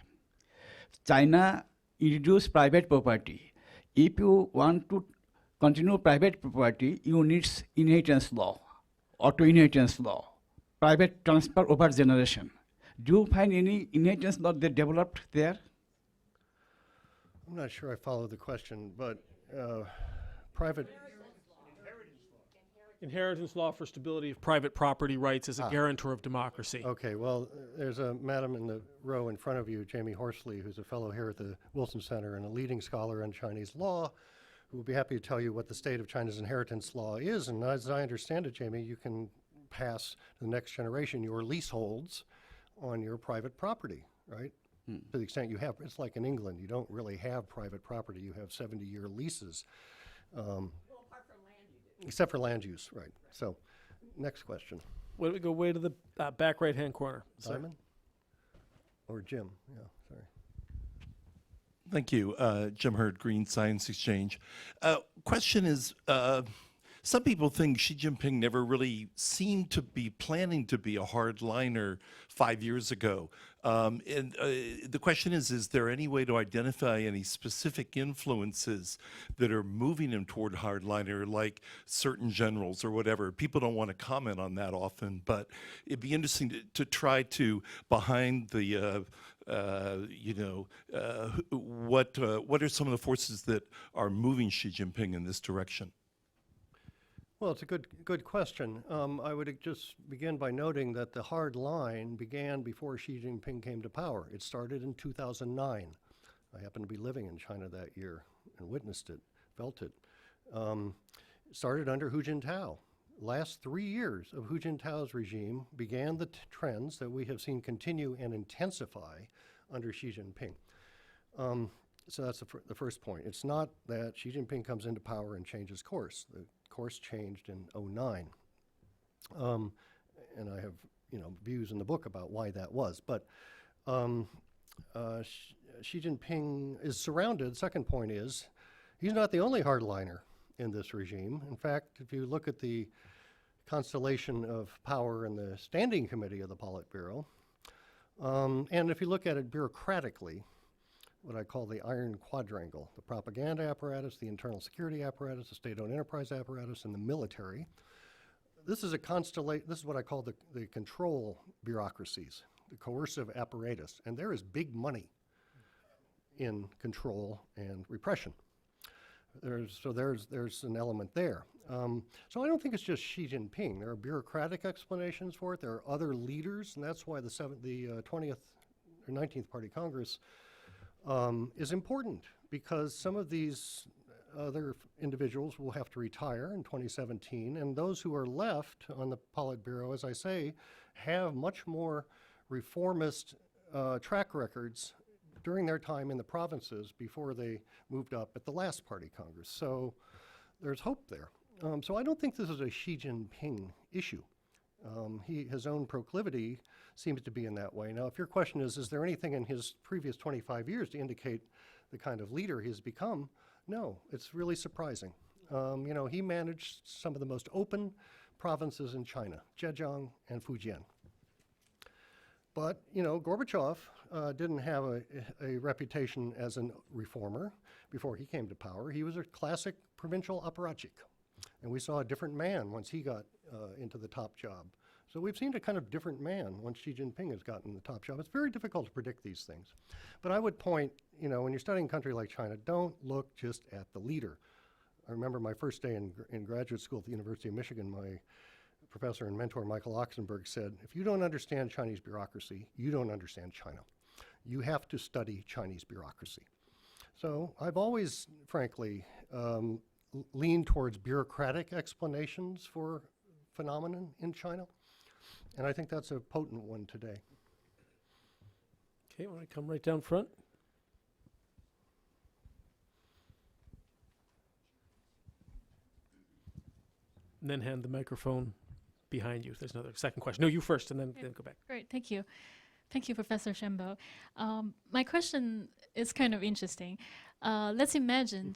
China introduced private property. If you want to continue private property, you need inheritance law, auto-inheritance law, private transfer over generation. Do you find any inheritance law that developed there? I'm not sure I follow the question, but private, Inheritance law for stability of private property rights as a guarantor of democracy. okay, well, there's a madam in the row in front of you, Jamie Horsley, who's a fellow here at the Wilson Center and a leading scholar on Chinese law, who will be happy to tell you what the state of China's inheritance law is. And as I understand it, Jamie, you can pass to the next generation your leaseholds on your private property, right? To the extent you have, it's like in England, you don't really have private property, you have 70-year leases. Except for land use, right. So, next question. Why don't we go way to the back right-hand corner? Sir. Simon? Or Jim? Yeah, sorry. Thank you. Jim Hurd, Green Science Exchange. Question is, some people think Xi Jinping never really seemed to be planning to be a hardliner 5 years ago. The question is there any way to identify any specific influences that are moving him toward hardliner, like certain generals or whatever? People don't want to comment on that often, but it'd be interesting to try to, behind the what are some of the forces that are moving Xi Jinping in this direction? Well, it's a good question. I would just begin by noting that the hard line began before Xi Jinping came to power. It started in 2009. I happened to be living in China that year and witnessed it, felt it. It started under Hu Jintao. Last 3 years of Hu Jintao's regime began the trends that we have seen continue and intensify under Xi Jinping. So that's the first point. It's not that Xi Jinping comes into power and changes course. The course changed in 2009. And I have, views in the book about why that was. But Xi Jinping is surrounded, second point is, he's not the only hardliner in this regime. In fact, if you look at the constellation of power in the Standing Committee of the Politburo, and if you look at it bureaucratically, what I call the iron quadrangle, the propaganda apparatus, the internal security apparatus, the state-owned enterprise apparatus, and the military. This is this is what I call the control bureaucracies, the coercive apparatus, and there is big money in control and repression. There's an element there. So I don't think it's just Xi Jinping. There are bureaucratic explanations for it. There are other leaders, and that's why the 20th or 19th Party Congress is important, because some of these other individuals will have to retire in 2017, and those who are left on the Politburo, as I say, have much more reformist track records during their time in the provinces before they moved up at the last Party Congress. So there's hope there. So I don't think this is a Xi Jinping issue. His own proclivity seems to be in that way. Now, if your question is there anything in his previous 25 years to indicate the kind of leader he's become? No, it's really surprising. He managed some of the most open provinces in China, Zhejiang and Fujian. But, Gorbachev didn't have a reputation as a reformer before he came to power. He was a classic provincial apparatchik. And we saw a different man once he got into the top job. So we've seen a kind of different man once Xi Jinping has gotten the top job. It's very difficult to predict these things. But I would point, when you're studying a country like China, don't look just at the leader. I remember my first day in graduate school at the University of Michigan, my professor and mentor, Michael Oxenberg, said, if you don't understand Chinese bureaucracy, you don't understand China. You have to study Chinese bureaucracy. So I've always, frankly, lean towards bureaucratic explanations for phenomenon in China, and I think that's a potent one today. Okay, want to come right down front? And then hand the microphone behind you. There's another second question. No, you first, and then go back. Great, thank you. Thank you, Professor Shenbo. My question is kind of interesting. Let's imagine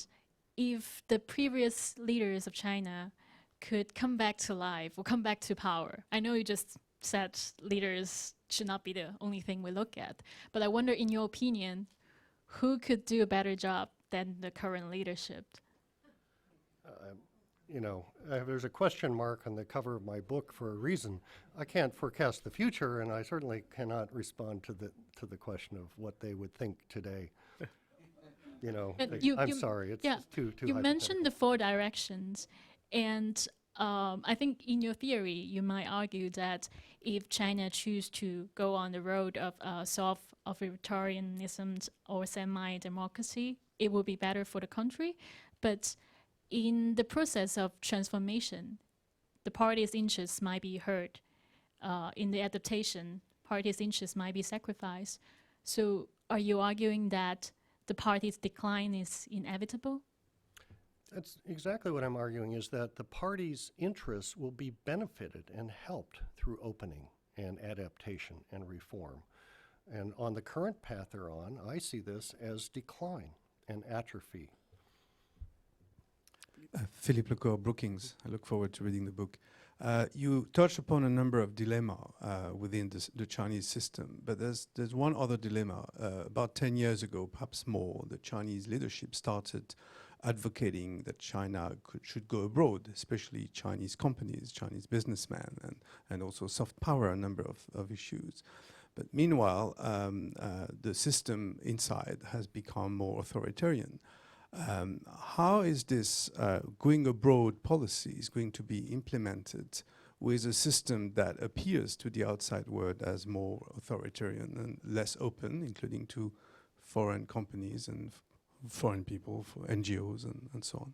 if the previous leaders of China could come back to life or come back to power. I know you just said leaders should not be the only thing we look at, but I wonder, in your opinion, who could do a better job than the current leadership? There's a question mark on the cover of my book for a reason. I can't forecast the future, and I certainly cannot respond to the question of what they would think today. I'm sorry, it's yeah, just too You mentioned the four directions, and I think in your theory, you might argue that if China choose to go on the road of soft authoritarianism or semi-democracy, it will be better for the country. But in the process of transformation, the party's interests might be hurt. In the adaptation, party's interests might be sacrificed. So are you arguing that the party's decline is inevitable? That's exactly what I'm arguing, is that the party's interests will be benefited and helped through opening and adaptation and reform. And on the current path they're on, I see this as decline and atrophy. Philippe Leclerc, Brookings. I look forward to reading the book. You touched upon a number of dilemmas within the Chinese system, but there's one other dilemma. About 10 years ago, perhaps more, the Chinese leadership started advocating that China should go abroad, especially Chinese companies, Chinese businessmen, and also soft power, a number of issues. But meanwhile, the system inside has become more authoritarian. How is this going abroad policy is going to be implemented with a system that appears to the outside world as more authoritarian and less open, including to foreign companies and foreign people, for NGOs and so on?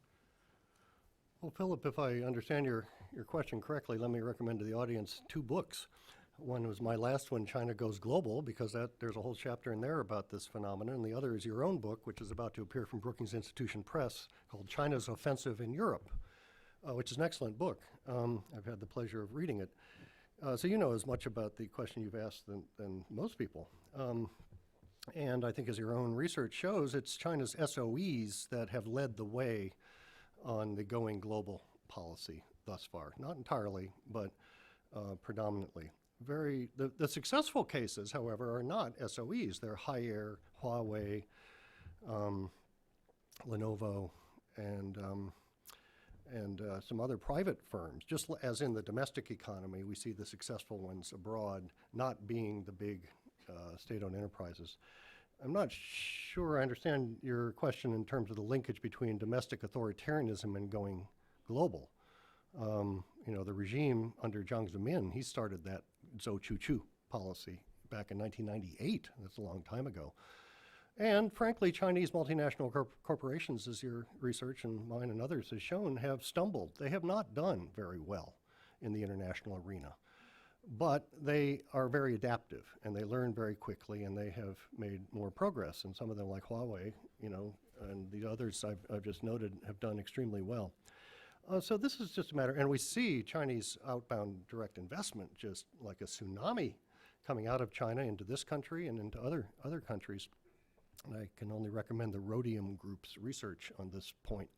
Well, Philip, if I understand your question correctly, let me recommend to the audience two books. One was my last one, China Goes Global, because there's a whole chapter in there about this phenomenon. And the other is your own book, which is about to appear from Brookings Institution Press, called China's Offensive in Europe, which is an excellent book. I've had the pleasure of reading it. So you know as much about the question you've asked than most people. And I think as your own research shows, it's China's SOEs that have led the way on the going global policy thus far. Not entirely, but predominantly. The successful cases, however, are not SOEs. They're Haier, Huawei, Lenovo, and some other private firms. Just as in the domestic economy, we see the successful ones abroad not being the big state-owned enterprises. I'm not sure I understand your question in terms of the linkage between domestic authoritarianism and going global. The regime under Jiang Zemin, he started that Zhou Chu policy back in 1998. That's a long time ago. And frankly, Chinese multinational corporations, as your research and mine and others has shown, have stumbled. They have not done very well in the international arena. But they are very adaptive, and they learn very quickly, and they have made more progress. And some of them, like Huawei, and the others I've just noted, have done extremely well. So this is just a matter, and we see Chinese outbound direct investment just like a tsunami coming out of China into this country and into other countries. And I can only recommend the Rhodium Group's research on this point.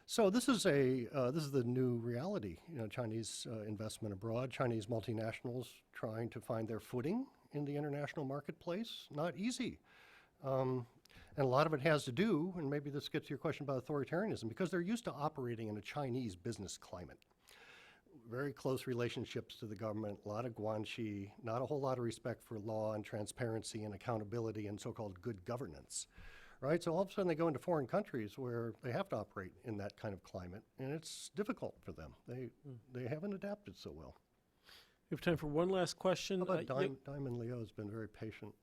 So this is the new reality. Chinese investment abroad, Chinese multinationals trying to find their footing in the international marketplace. Not easy. And a lot of it has to do, and maybe this gets to your question about authoritarianism, because they're used to operating in a Chinese business climate. Very close relationships to the government, a lot of guanxi, not a whole lot of respect for law and transparency and accountability and so-called good governance, right? So all of a sudden they go into foreign countries where they have to operate in that kind of climate, and it's difficult for them. They haven't adapted so well. We have time for one last question. How about Diamond Leo has been very patient.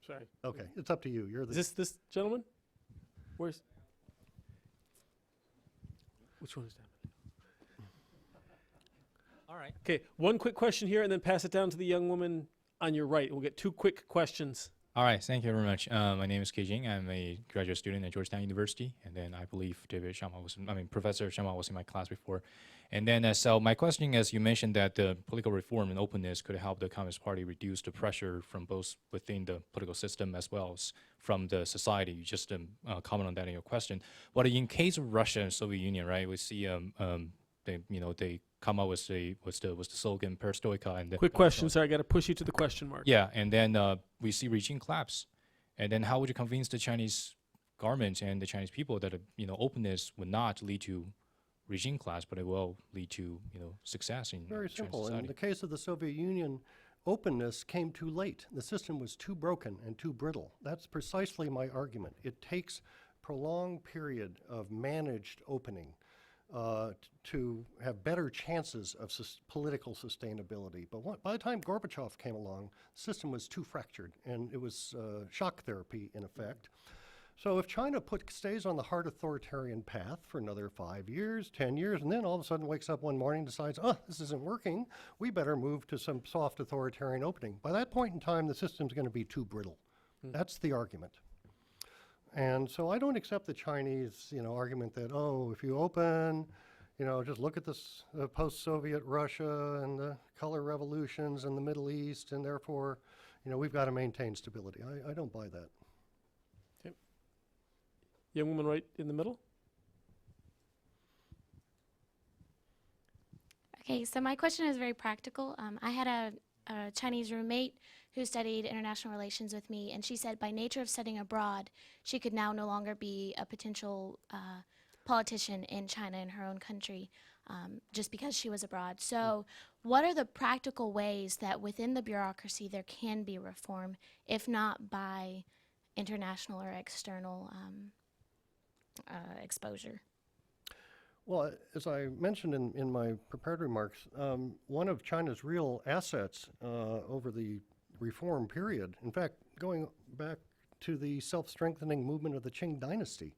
Sorry. Okay, it's up to you. You're the Is this gentleman? Which one is that? All right. Okay, one quick question here, and then pass it down to the young woman on your right. We'll get two quick questions. All right. Thank you very much. My name is Kei Jing. I'm a graduate student at Georgetown University, and then I believe Professor Sharma was in my class before. And then, so my question is, you mentioned that the political reform and openness could help the Communist Party reduce the pressure from both within the political system as well as from the society. You just comment on that in your question. But in case of Russia and Soviet Union, right, we see they come up with the slogan Perestroika, and then Quick question, sorry, I got to push you to the question mark. yeah, and then we see regime collapse, and then how would you convince the Chinese government and the Chinese people that openness would not lead to regime collapse, but it will lead to success in Very Chinese simple. In society? the case of the Soviet Union, openness came too late. The system was too broken and too brittle. That's precisely my argument. It takes prolonged period of managed opening to have better chances of political sustainability. But by the time Gorbachev came along, the system was too fractured, and it was shock therapy in effect. So if China stays on the hard authoritarian path for another 5 years, 10 years, and then all of a sudden wakes up one morning and decides, oh, this isn't working, we better move to some soft authoritarian opening. By that point in time, the system's going to be too brittle. That's the argument. And so I don't accept the Chinese, argument that, oh, if you open, just look at this post-Soviet Russia and the color revolutions in the Middle East, and therefore, we've got to maintain stability. I don't buy that. Young woman right in the middle. Okay, so my question is very practical. I had a Chinese roommate who studied international relations with me, and she said by nature of studying abroad, she could now no longer be a potential politician in China, in her own country, just because she was abroad. So what are the practical ways that within the bureaucracy there can be reform, if not by international or external exposure? Well, as I mentioned in my prepared remarks, one of China's real assets over the reform period, in fact, going back to the self-strengthening movement of the Qing dynasty,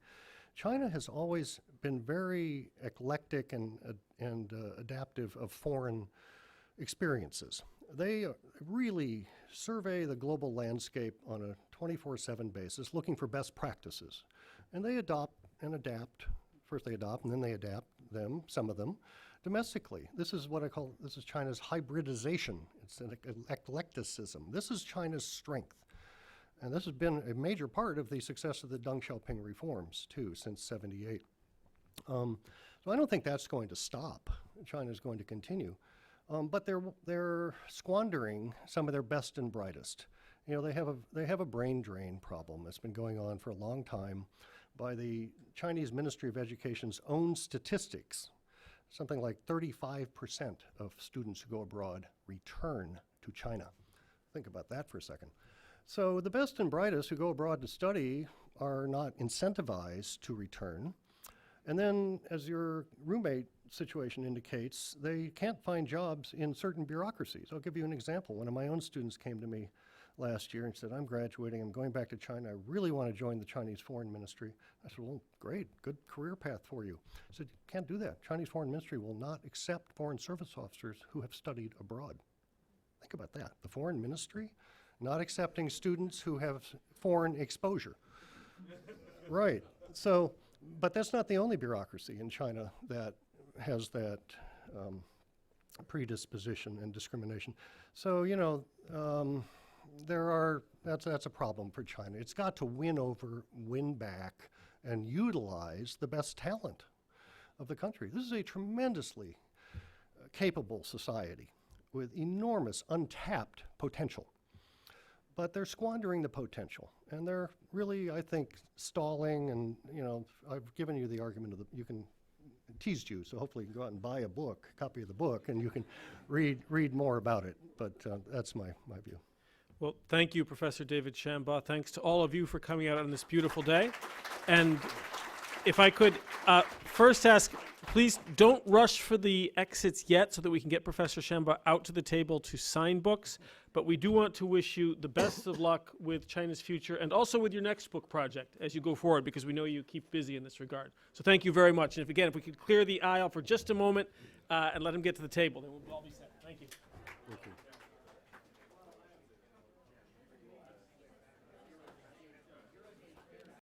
China has always been very eclectic and adaptive of foreign experiences. They really survey the global landscape on a 24/7 basis, looking for best practices. And they adopt and adapt. First they adopt, and then they adapt them, some of them, domestically. This is what I call, this is China's hybridization. It's an eclecticism. This is China's strength. And this has been a major part of the success of the Deng Xiaoping reforms, too, since '78. So I don't think that's going to stop. China's going to continue. But they're squandering some of their best and brightest. They have a brain drain problem that's been going on for a long time. By the Chinese Ministry of Education's own statistics, something like 35% of students who go abroad return to China. Think about that for a second. So the best and brightest who go abroad to study are not incentivized to return. And then, as your roommate situation indicates, they can't find jobs in certain bureaucracies. I'll give you an example. One of my own students came to me last year and said, I'm graduating, I'm going back to China, I really want to join the Chinese Foreign Ministry. I said, well, great, good career path for you. He said, you can't do that. Chinese Foreign Ministry will not accept foreign service officers who have studied abroad. Think about that. The Foreign Ministry not accepting students who have foreign exposure. Right. So, but that's not the only bureaucracy in China that has that predisposition and discrimination. So, that's a problem for China. It's got to win back, and utilize the best talent of the country. This is a tremendously capable society with enormous untapped potential. But they're squandering the potential, and they're really, I think, stalling. And I've given you the argument of teased you, so hopefully you can go out and buy a copy of the book, and you can read more about it. But that's my view. Well, thank you, Professor David Shambaugh. Thanks to all of you for coming out on this beautiful day. And if I could first ask, please don't rush for the exits yet so that we can get Professor Shambaugh out to the table to sign books. But we do want to wish you the best of luck with China's future, and also with your next book project as you go forward, because we know you keep busy in this regard. So thank you very much. And if we could clear the aisle for just a moment and let him get to the table, then we'll all be set. Thank you. Thank you.